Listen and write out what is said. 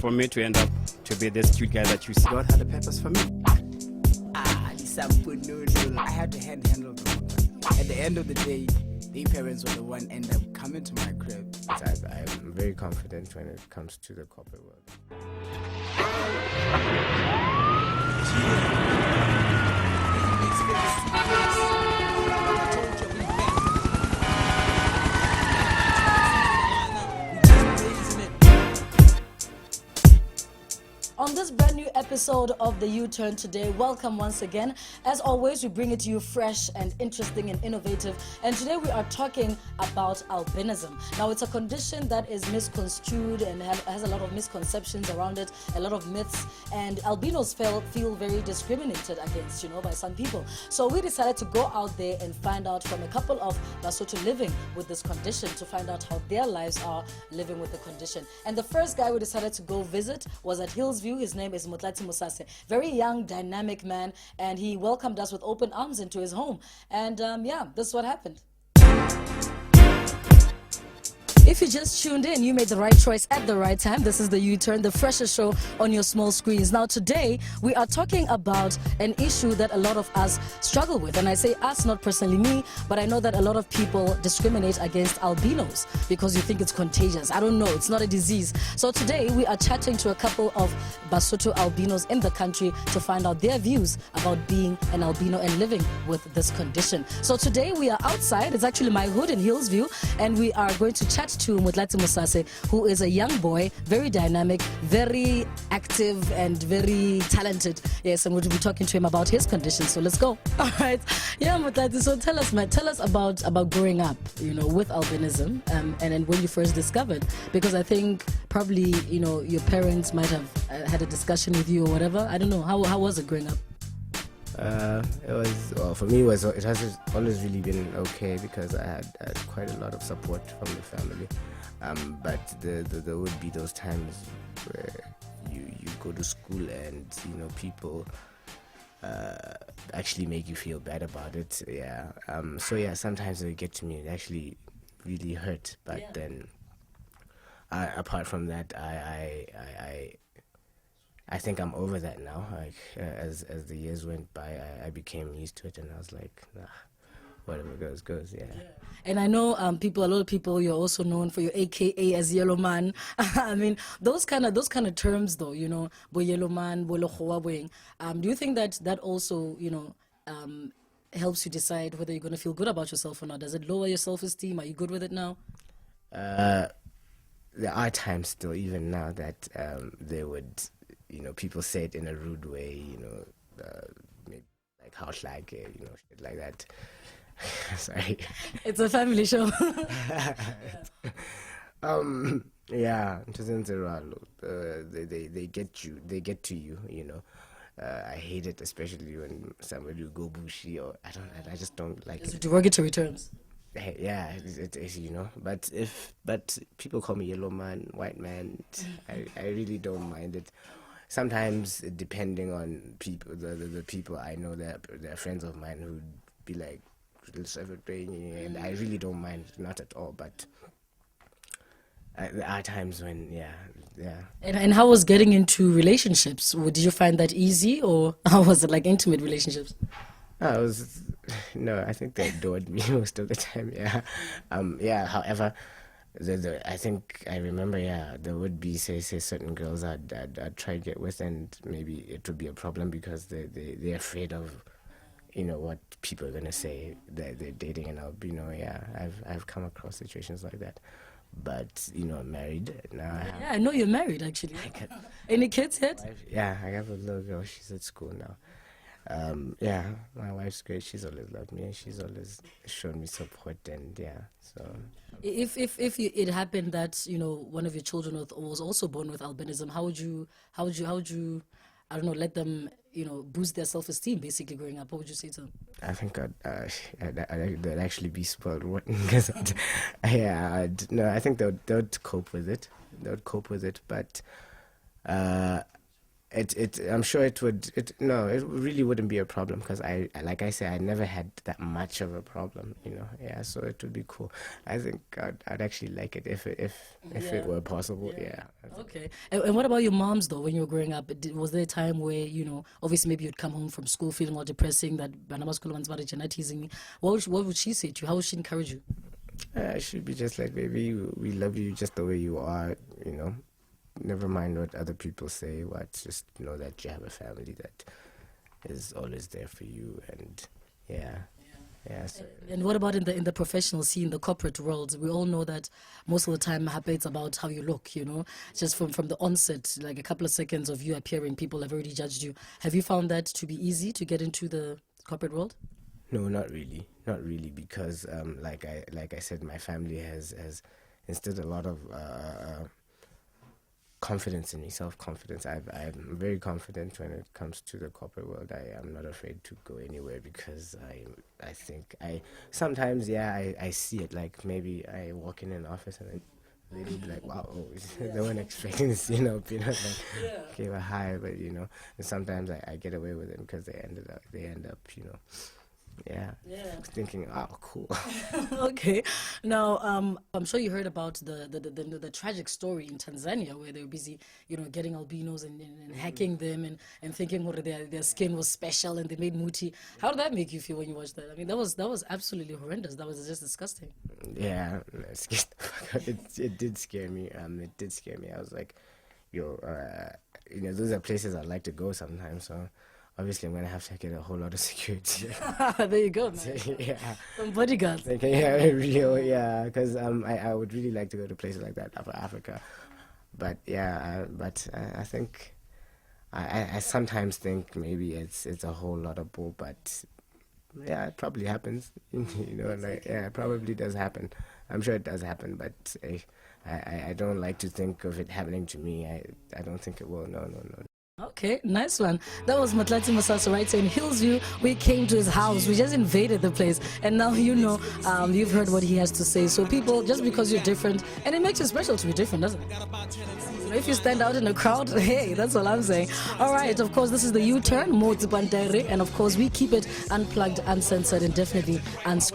for me to end up to be this cute guy that you see. God had a purpose for me. I had to handle them. At the end of the day, their parents were the one end up coming to my crib. I'm very confident when it comes to the corporate world. On this brand new episode of The U-Turn today, welcome once again. As always, we bring it to you fresh and interesting and innovative. And today we are talking about albinism. Now, it's a condition that is misconstrued and has a lot of misconceptions around it, a lot of myths. And albinos feel very discriminated against, by some people. So we decided to go out there and find out from a couple of Basotho living with this condition to find out how their lives are living with the condition. And the first guy we decided to go visit was at Hillsview. His name is Motlatsi Mosaase. Very young, dynamic man, and he welcomed us with open arms into his home. And this is what happened. If you just tuned in, you made the right choice at the right time. This is the U-Turn, the freshest show on your small screens. Now today, we are talking about an issue that a lot of us struggle with. And I say us, not personally me, but I know that a lot of people discriminate against albinos because you think it's contagious. I don't know, it's not a disease. So today, we are chatting to a couple of Basotho albinos in the country to find out their views about being an albino and living with this condition. So today, we are outside. It's actually my hood in Hillsview, and we are going to chat to Motlatsi Mosaase, who is a young boy, very dynamic, very active, and very talented. Yes, and we'll be talking to him about his condition. So let's go. All right. Yeah, Motlatsi, so tell us, man, about growing up, with albinism, and then when you first discovered, because I think probably, your parents might have had a discussion with you or whatever. I don't know. How was it growing up? For me, it has always really been okay because I had quite a lot of support from the family. But there would be those times where you go to school and people actually make you feel bad about it. Yeah. Sometimes they get to me. It actually really hurt. But then, apart from that, I think I'm over that now. Like as the years went by, I became used to it, and I was like, nah, whatever goes. Yeah. And I know a lot of people. You're also known for your AKA as Yellow Man. I mean, those kind of terms, though. Bo Yellow Man, bo Lekgowa. Do you think that also helps you decide whether you're going to feel good about yourself or not? Does it lower your self-esteem? Are you good with it now? There are times still, even now, that they would. People say it in a rude way, maybe like house like, shit like that. Sorry. It's a family show. Yeah, they get to you, I hate it, especially when somebody will go bushy or I just don't like it. Derogatory terms. Yeah, it is, but people call me yellow man, white man. I really don't mind it. Sometimes, depending on people, the people I know, they're friends of mine who'd be like, and I really don't mind, not at all. But there are times when, yeah. And how was getting into relationships? Did you find that easy, or how was it like intimate relationships? I think they adored me most of the time. Yeah. However, I think I remember. Yeah, there would be say certain girls I'd try to get with, and maybe it would be a problem because they're afraid of, what people are gonna say that they're dating an albino. Yeah, I've come across situations like that. But I'm married now. I know you're married actually. Any kids yet? Yeah, I have a little girl. She's at school now. My wife's great. She's always loved me and she's always shown me support, and so. If it happened that one of your children was also born with albinism, how would you I don't know, let them boost their self-esteem basically growing up? What would you say to them? I think they'd actually be spoiled rotten because I think they'd cope with it. But I'm sure it would. No, it really wouldn't be a problem because like I say, I never had that much of a problem, you know. Yeah, so it would be cool. I think I'd actually like it if it were possible. Yeah. Okay. And what about your moms though? When you were growing up, was there a time where obviously maybe you'd come home from school feeling all depressing that teasing me? What would she say to you? How would she encourage you? She'd be just like, baby, we love you just the way you are, you know. Never mind what other people say. Just know that you have a family that is always there for you, and yeah. So. And what about in the professional scene, the corporate world? We all know that most of the time it's about how you look, you know. Just from the onset, like a couple of seconds of you appearing, people have already judged you. Have you found that to be easy to get into the corporate world? No, not really, because like I said, my family has instilled a lot of confidence in me, self-confidence. I'm very confident when it comes to the corporate world. I am not afraid to go anywhere because I think sometimes I see it, like maybe I walk in an office and they'll be like, wow, they weren't expecting to see an opener. Like, okay, well, hi, but you know, and sometimes I get away with it because they end up, you know. Yeah. Thinking, oh, cool. Okay. Now, I'm sure you heard about the tragic story in Tanzania where they were busy, getting albinos and hacking them and thinking their skin was special and they made muti. How did that make you feel when you watched that? I mean, that was absolutely horrendous. That was just disgusting. Yeah, it did scare me. It did scare me. I was like, those are places I'd like to go sometimes. So. Obviously, I'm going to have to get a whole lot of security. There you go, man. Yeah. Some bodyguards. Yeah, because I would really like to go to places like that, Africa. But yeah, I think, I sometimes think maybe it's a whole lot of bull, but yeah, it probably happens. It probably does happen. I'm sure it does happen, but I don't like to think of it happening to me. I don't think it will. No. Okay, nice one. That was Motlatsi Mosaase right here in Hillsview. We came to his house. We just invaded the place. And now you've heard what he has to say. So people, just because you're different, and it makes you special to be different, doesn't it? If you stand out in a crowd, hey, that's all I'm saying. All right, of course, this is the U-Turn, and of course, we keep it unplugged, uncensored, and definitely unscripted.